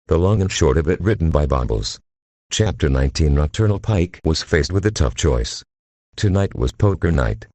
The long and short of it written by Bobbles. Chapter 19. Nocturnal Pike was faced with a tough choice. Tonight was poker night.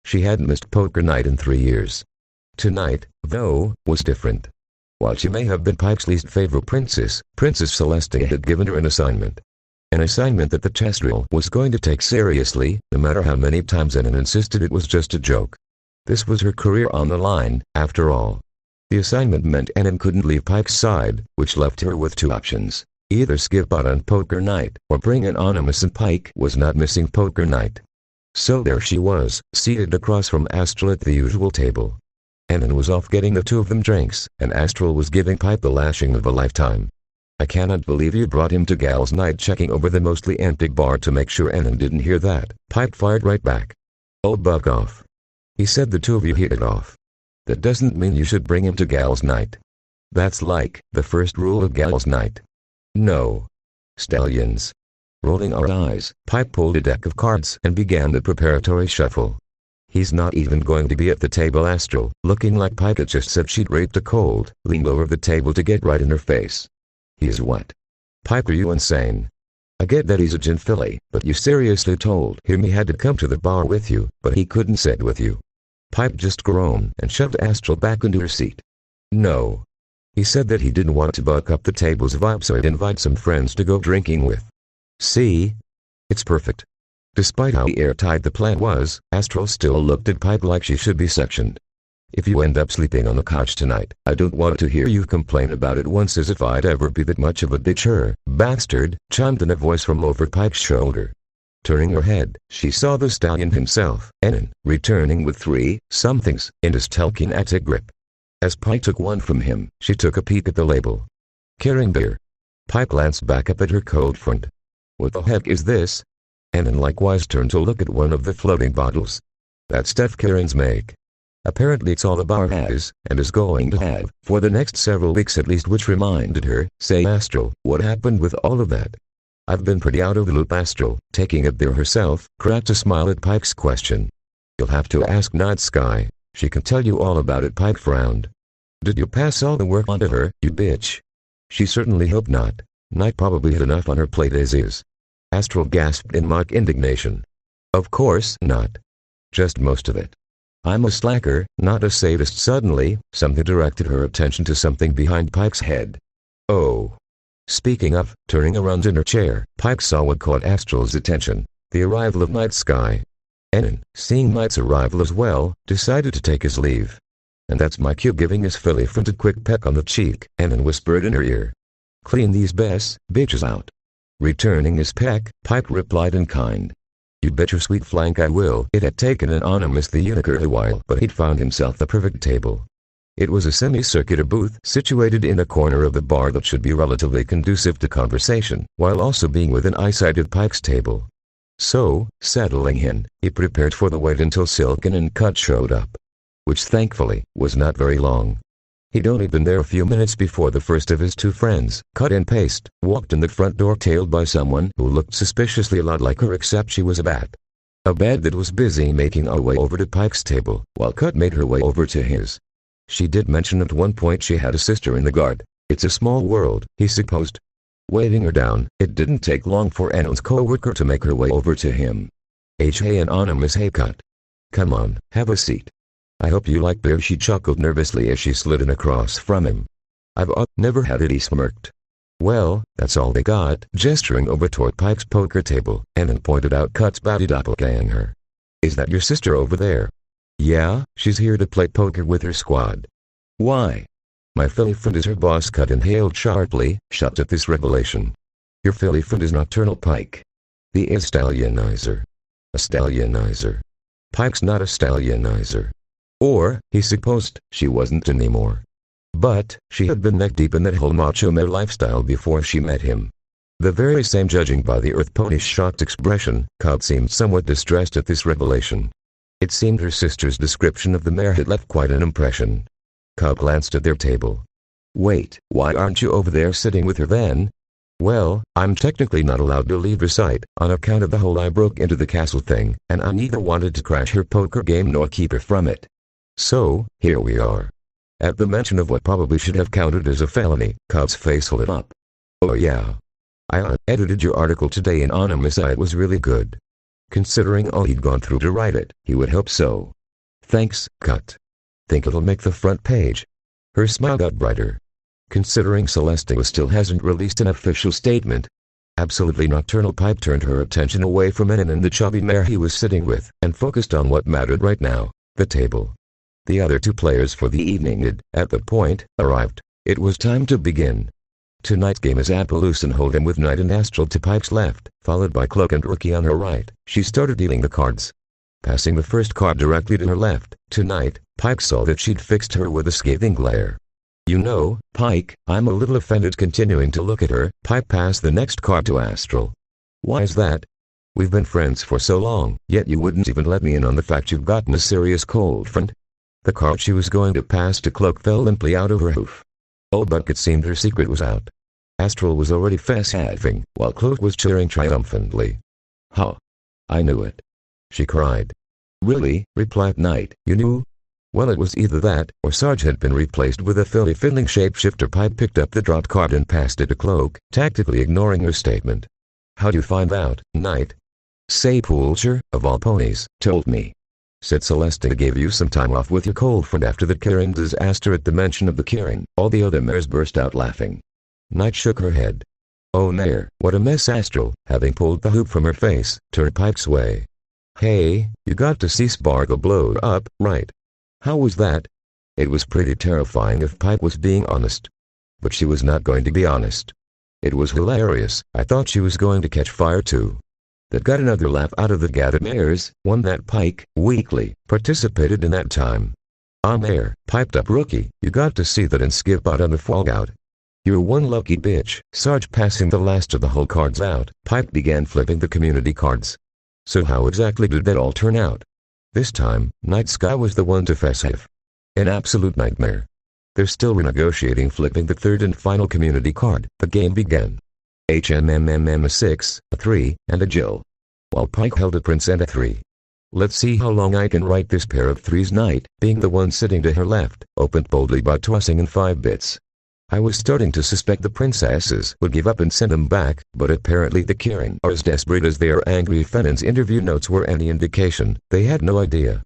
She hadn't missed poker night in 3 years. Tonight, though, was different. While she may have been Pike's least favorite princess, Princess Celestia had given her an assignment. An assignment that the Chestrel was going to take seriously, no matter how many times Enon insisted it was just a joke. This was her career on the line, after all. The assignment meant Enon couldn't leave Pike's side, which left her with two options. Either skip out on poker night, or bring Anonymous, and Pike was not missing poker night. So there she was, seated across from Astral at the usual table. Enon was off getting the two of them drinks, and Astral was giving Pike the lashing of a lifetime. "I cannot believe you brought him to Gals Night," checking over the mostly empty bar to make sure Enon didn't hear that. Pike fired right back. "Oh, bug off. He said the two of you hit it off. That doesn't mean you should bring him to Gals Night. That's like the first rule of Gals Night. No. Stallions." Rolling our eyes, Pike pulled a deck of cards and began the preparatory shuffle. "He's not even going to be at the table." Astral, looking like Pike had just said she'd raped a cold, leaned over the table to get right in her face. "He is what? Pike, are you insane? I get that he's a gin filly, but you seriously told him he had to come to the bar with you, but he couldn't sit with you?" Pike just groaned and shoved Astral back into her seat. "No. He said that he didn't want to buck up the table's vibe, so he'd invite some friends to go drinking with. See? It's perfect." Despite how airtight the plan was, Astral still looked at Pike like she should be sectioned. "If you end up sleeping on the couch tonight, I don't want to hear you complain about it once, as if I'd ever be that much of a bitch." "Bastard," chimed in a voice from over Pike's shoulder. Turning her head, she saw the stallion himself, Enon, returning with 3 somethings in his telekinetic grip. As Pike took one from him, she took a peek at the label. "Carrying beer." Pike glanced back up at her cold front. "What the heck is this?" Enon likewise turned to look at one of the floating bottles. "That's Steph Karen's make. Apparently it's all the bar has, and is going to have, for the next several weeks at least," which reminded her, "Say Astral, what happened with all of that?" "I've been pretty out of the loop." Astral, taking a beer herself, cracked a smile at Pike's question. "You'll have to ask Night Sky. She can tell you all about it." Pike frowned. "Did you pass all the work on to her, you bitch?" "She certainly hoped not. Night probably had enough on her plate as is." Astral gasped in mock indignation. "Of course not. Just most of it. I'm a slacker, not a sadist." Suddenly, something directed her attention to something behind Pike's head. "Oh." Speaking of, turning around in her chair, Pike saw what caught Astral's attention: the arrival of Night Sky. Enon, seeing Night's arrival as well, decided to take his leave. "And that's my cue." Giving his filly friend a quick peck on the cheek, Enon whispered in her ear, "Clean these bitches out." Returning his peck, Pike replied in kind, "You bet your sweet flank I will." It had taken Anonymous the eunuch a while, but he'd found himself the perfect table. It was a semicircular booth situated in a corner of the bar that should be relatively conducive to conversation, while also being within eyesight of Pike's table. So, settling in, he prepared for the wait until Silken and Cut showed up. Which thankfully, was not very long. He'd only been there a few minutes before the first of his two friends, Cut and Paste, walked in the front door tailed by someone who looked suspiciously a lot like her, except she was a bat. A bat that was busy making her way over to Pike's table, while Cut made her way over to his. She did mention at one point she had a sister in the guard. It's a small world, he supposed. Waving her down, it didn't take long for Enon's co-worker to make her way over to him. "Hey Anonymous, hey Cut. Come on, have a seat. I hope you like beer." She chuckled nervously as she slid in across from him. "I've never had it," he smirked. "Well, that's all they got." Gesturing over toward Pike's poker table, Enon pointed out Cut's batty doppelganger. "Is that your sister over there?" "Yeah, she's here to play poker with her squad." "Why?" "My filly friend is her boss." Cut inhaled sharply, shocked at this revelation. "Your filly friend is Nocturnal Pike. The stallionizer." "A stallionizer? Pike's not a stallionizer." Or, he supposed, she wasn't anymore. But, she had been neck-deep in that whole macho male lifestyle before she met him. The very same, judging by the Earth Pony's shocked expression. Cut seemed somewhat distressed at this revelation. It seemed her sister's description of the mare had left quite an impression. Cut glanced at their table. "Wait, why aren't you over there sitting with her then?" "Well, I'm technically not allowed to leave her sight, on account of the whole I broke into the castle thing, and I neither wanted to crash her poker game nor keep her from it. So, here we are." At the mention of what probably should have counted as a felony, Cut's face lit up. Oh yeah. I edited your article today in Anonymous. It was really good. Considering all he'd gone through to write it, he would hope so. Thanks, cut. Think it'll make the front page? Her smile got brighter. Considering Celestia still hasn't released an official statement. Absolutely Nocturnal Pipe turned her attention away from Enon and the chubby mare he was sitting with, and focused on what mattered right now, the table. The other two players for the evening had, at that point, arrived. It was time to begin. Tonight's game is Appaloosa Hold'em with Knight and Astral to Pipe's left, followed by Cloak and Rookie on her right. She started dealing the cards. Passing the first card directly to her left, Tonight, Pike saw that she'd fixed her with a scathing glare. You know, Pike, I'm a little offended. Continuing to look at her, Pike passed the next card to Astral. Why is that? We've been friends for so long, yet you wouldn't even let me in on the fact you've gotten a serious cold front. The card she was going to pass to Cloak fell limply out of her hoof. Oh, but it seemed her secret was out. Astral was already fess-having, while Cloak was cheering triumphantly. Huh. I knew it. She cried. Really? Replied Knight. You knew? Well, it was either that, or Sarge had been replaced with a fiddling shapeshifter. Pipe picked up the dropped card and passed it to Cloak, tactically ignoring her statement. How'd you find out, Knight? Say Poulcher, of all ponies, told me. Said Celestia gave you some time off with your cold front after the Kirin disaster. At the mention of the Kirin, all the other mares burst out laughing. Knight shook her head. Oh Nair, what a mess. Astral, having pulled the hoop from her face, turned Pipe's way. Hey, you got to see Sparkle blow up, right? How was that? It was pretty terrifying if Pipe was being honest. But she was not going to be honest. It was hilarious. I thought she was going to catch fire too. That got another laugh out of the gathered mares, one that Pike, weakly, participated in that time. On air, piped up Rookie, you got to see that and skip out on the fallout. You're one lucky bitch. Sarge passing the last of the whole cards out, Pipe began flipping the community cards. So how exactly did that all turn out? This time, Night Sky was the one to fess have. An absolute nightmare. They're still renegotiating flipping the third and final community card. The game began. HMMMM a 6, a 3, and a Jill. While Pike held a prince and a 3. Let's see how long I can write this pair of 3s. Knight, being the one sitting to her left, opened boldly by tossing in 5 bits. I was starting to suspect the princesses would give up and send them back, but apparently the Kirin are as desperate as their angry Fennon's interview notes were any indication. They had no idea.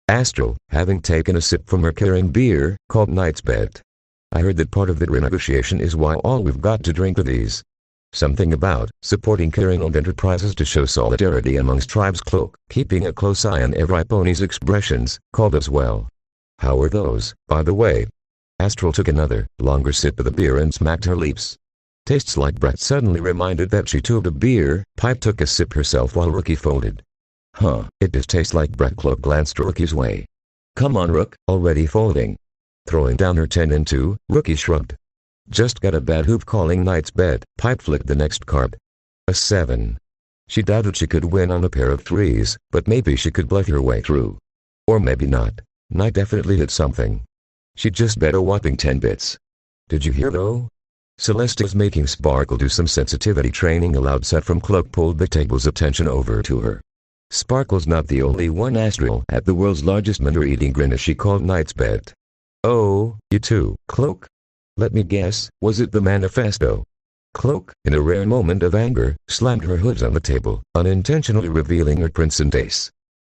Astral, having taken a sip from her Kirin beer, called Knight's bet. I heard that part of the renegotiation is why all we've got to drink are these. Something about supporting Kirin-owned enterprises to show solidarity amongst tribes. Cloak, keeping a close eye on every pony's expressions, called as well. How are those, by the way? Astral took another, longer sip of the beer and smacked her lips. Tastes like Brett. Suddenly reminded that she too had a beer, Pipe took a sip herself while Rookie folded. Huh, it does taste like Brett. Cloak glanced Rookie's way. Come on Rook, already folding. Throwing down her 10 and 2, Rookie shrugged. Just got a bad hoop. Calling Knight's bet, Pipe flicked the next card. A 7. She doubted she could win on a pair of 3s, but maybe she could bluff her way through. Or maybe not. Knight definitely hit something. She just bet a whopping 10 bits. Did you hear though? Celestia's making Sparkle do some sensitivity training. A loud set from Cloak pulled the table's attention over to her. Sparkle's not the only one. Astral had the world's largest manure-eating grin as she called Knight's bet. Oh, you too, Cloak? Let me guess, was it the manifesto? Cloak, in a rare moment of anger, slammed her hoods on the table, unintentionally revealing her prince and ace.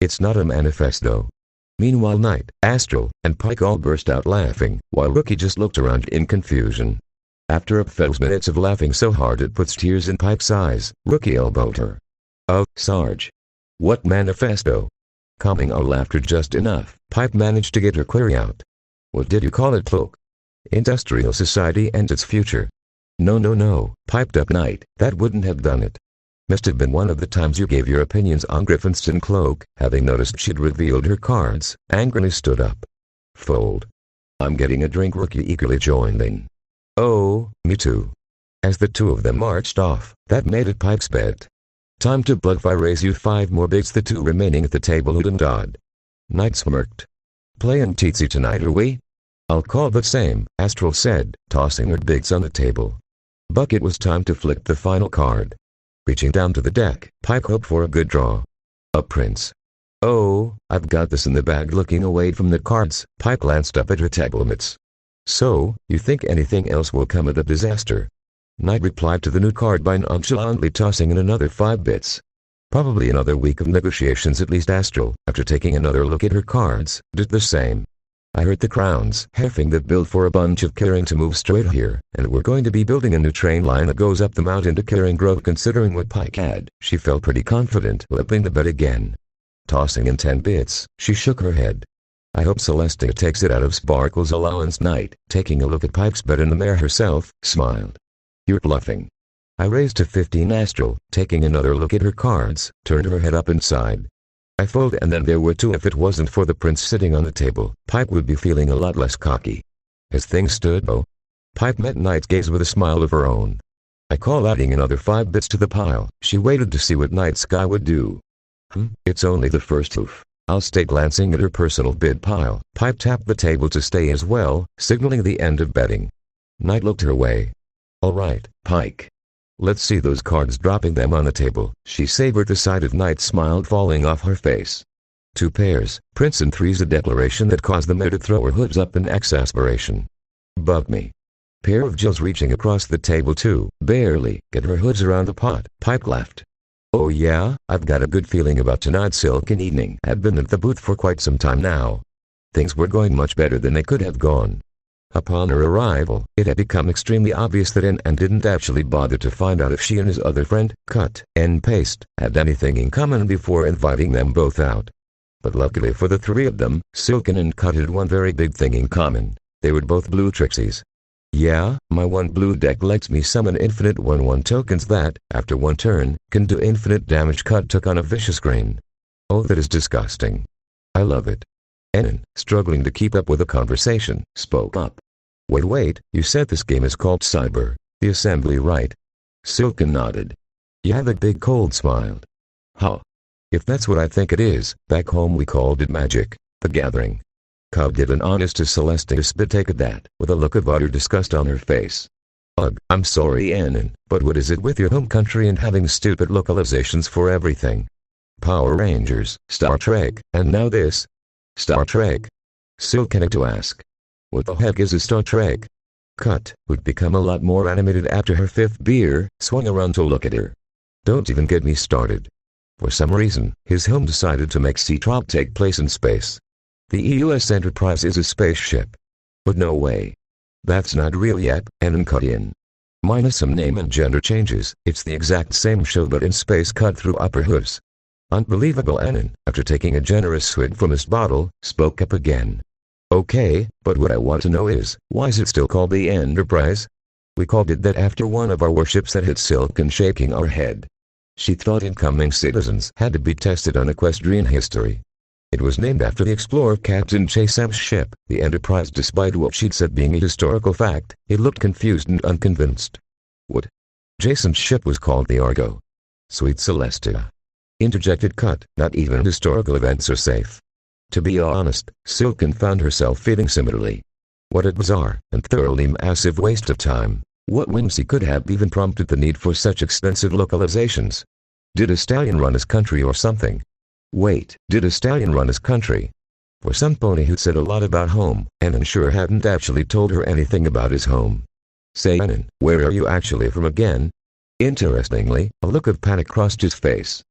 It's not a manifesto. Meanwhile Knight, Astral, and Pike all burst out laughing, while Rookie just looked around in confusion. After a few minutes of laughing so hard it puts tears in Pike's eyes, Rookie elbowed her. Oh, Sarge. What manifesto? Calming our laughter just enough, Pike managed to get her query out. What did you call it, Cloak? Industrial society and its future. No, piped up Knight, that wouldn't have done it. Must have been one of the times you gave your opinions on Griffinston. Cloak, having noticed she'd revealed her cards, angrily stood up. Fold. I'm getting a drink. Rookie eagerly joined in. Oh, me too. As the two of them marched off, that made it Pike's bet. Time to bluff. I raise you 5 more bigs. The two remaining at the table hooted and dawed. Knight smirked. Playin' teetsy tonight, are we? I'll call the same, Astral said, tossing her bigs on the table. Buck, it was time to flick the final card. Reaching down to the deck, Pike hoped for a good draw. A prince. Oh, I've got this in the bag. Looking away from the cards, Pike glanced up at her tablements. So, you think anything else will come of the disaster? Knight replied to the new card by nonchalantly tossing in another 5 bits. Probably another week of negotiations at least. Astral, after taking another look at her cards, did the same. I heard the Crown's heffing that built for a bunch of Caring to move straight here, and we're going to be building a new train line that goes up the mountain to Caring Grove. Considering what Pike had, she felt pretty confident, flipping the bet again. Tossing in 10 bits, she shook her head. I hope Celestia takes it out of Sparkle's allowance. Knight, taking a look at Pike's bet and the mare herself, smiled. You're bluffing. I raised to 15. Astral, taking another look at her cards, turned her head up and sighed. I fold, and then there were 2. If it wasn't for the prince sitting on the table, Pike would be feeling a lot less cocky. As things stood though, Pike met Knight's gaze with a smile of her own. I call adding another 5 bits to the pile. She waited to see what Knight's guy would do. It's only the first hoof. I'll stay. Glancing at her personal bid pile, Pike tapped the table to stay as well, signaling the end of betting. Knight looked her way. All right, Pike. Let's see those cards. Dropping them on the table, she savored the sight of Knight's smile falling off her face. 2 pairs, Prince and 3's, a declaration that caused the mare to throw her hooves up in exasperation. Bug me. Pair of Jills reaching across the table to, barely, get her hooves around the pot. Pike laughed. Oh yeah, I've got a good feeling about tonight's Silken evening. Had been at the booth for quite some time now. Things were going much better than they could have gone. Upon her arrival, it had become extremely obvious that N didn't actually bother to find out if she and his other friend, Cut and Paste, had anything in common before inviting them both out. But luckily for the 3 of them, Silken and Cut had one very big thing in common. They were both blue Trixies. Yeah, my 1 blue deck lets me summon infinite 1/1 tokens that, after 1 turn, can do infinite damage. Cut took on a vicious grin. Oh, that is disgusting. I love it. N, struggling to keep up with the conversation, spoke up. Wait, you said this game is called Cyber, the assembly, right? Silken nodded. Yeah, the big cold smiled. Huh. If that's what I think it is, back home we called it Magic, the Gathering. Cobb did an honest to Celestia spit take at that, with a look of utter disgust on her face. Ugh, I'm sorry N, but what is it with your home country and having stupid localizations for everything? Power Rangers, Star Trek, and now this. Star Trek. Silken had to ask. What the heck is a Star Trek? Cut, who'd become a lot more animated after her 5th beer, swung around to look at her. Don't even get me started. For some reason, his home decided to make C-Trop take place in space. The EUS Enterprise is a spaceship. But no way. That's not real yet, and cut in. Minus some name and gender changes, it's the exact same show but in space. Cut through upper hooves. Unbelievable. Annan, after taking a generous swig from his bottle, spoke up again. Okay, but what I want to know is, why is it still called the Enterprise? We called it that after one of our warships that hit Silken, shaking our head. She thought incoming citizens had to be tested on equestrian history. It was named after the explorer Captain Chasam's ship, the Enterprise. Despite what she'd said being a historical fact, he looked confused and unconvinced. What? Jason's ship was called the Argo. Sweet Celestia. Interjected Cut, not even historical events are safe. To be honest, Silken found herself feeling similarly. What a bizarre and thoroughly massive waste of time. What whimsy could have even prompted the need for such extensive localizations? Did a stallion run his country or something? Wait, did a stallion run his country? For some pony who said a lot about home, Annan sure hadn't actually told her anything about his home. Say Annan, where are you actually from again? Interestingly, a look of panic crossed his face.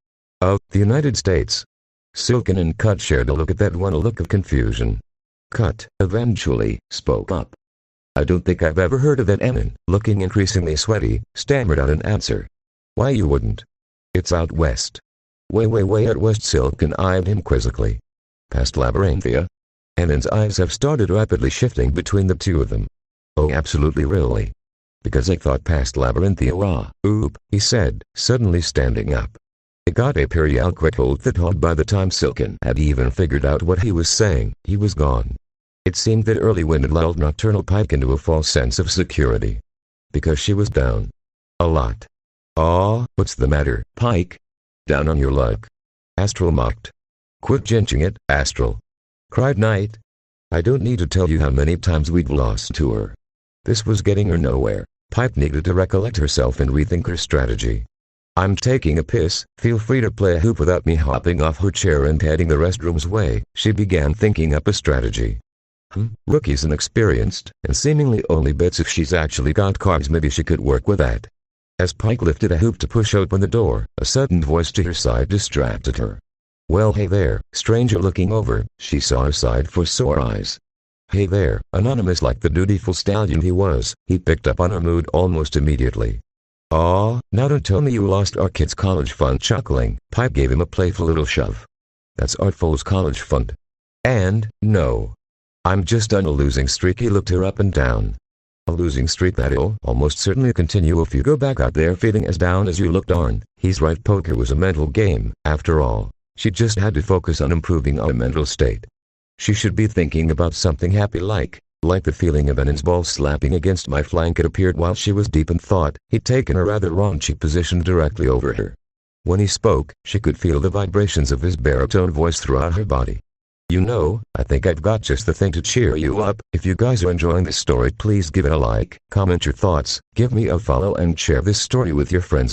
Oh, the United States. Silken and Cut shared a look at that one, a look of confusion. Cut, eventually, spoke up. I don't think I've ever heard of that. Annan, looking increasingly sweaty, stammered out an answer. Why you wouldn't? It's out west. Way out west. Silken eyed him quizzically. Past Labyrinthia? Annan's eyes have started rapidly shifting between the two of them. Oh, absolutely, really? Because I thought past Labyrinthia. Oop, he said, suddenly standing up. It got a perial quick hold that by the time Silken had even figured out what he was saying, he was gone. It seemed that early wind had lulled Nocturnal Pike into a false sense of security. Because she was down. A lot. Aw, what's the matter, Pike? Down on your luck? Astral mocked. Quit jinxing it, Astral. Cried Knight. I don't need to tell you how many times we'd lost to her. This was getting her nowhere. Pike needed to recollect herself and rethink her strategy. I'm taking a piss, feel free to play a hoop without me. Hopping off her chair and heading the restroom's way, she began thinking up a strategy. Rookie's inexperienced, and seemingly only bets if she's actually got cards maybe she could work with that. As Pike lifted a hoop to push open the door, a sudden voice to her side distracted her. "Well, hey there, stranger." Looking over, she saw her side for sore eyes. "Hey there," anonymous like the dutiful stallion he was, he picked up on her mood almost immediately. "Aw, now don't tell me you lost our kid's college fund." Chuckling, Pike gave him a playful little shove. "That's Artful's college fund. And, no. I'm just on a losing streak." He looked her up and down. "A losing streak that'll almost certainly continue if you go back out there feeling as down as you look." Darn, he's right, poker was a mental game, after all. She just had to focus on improving our mental state. She should be thinking about something happy like the feeling of Annan's ball slapping against my flank. It appeared while she was deep in thought, he'd taken a rather raunchy position directly over her. When he spoke, she could feel the vibrations of his baritone voice throughout her body. "You know, I think I've got just the thing to cheer you up." If you guys are enjoying this story, please give it a like, comment your thoughts, give me a follow and share this story with your friends and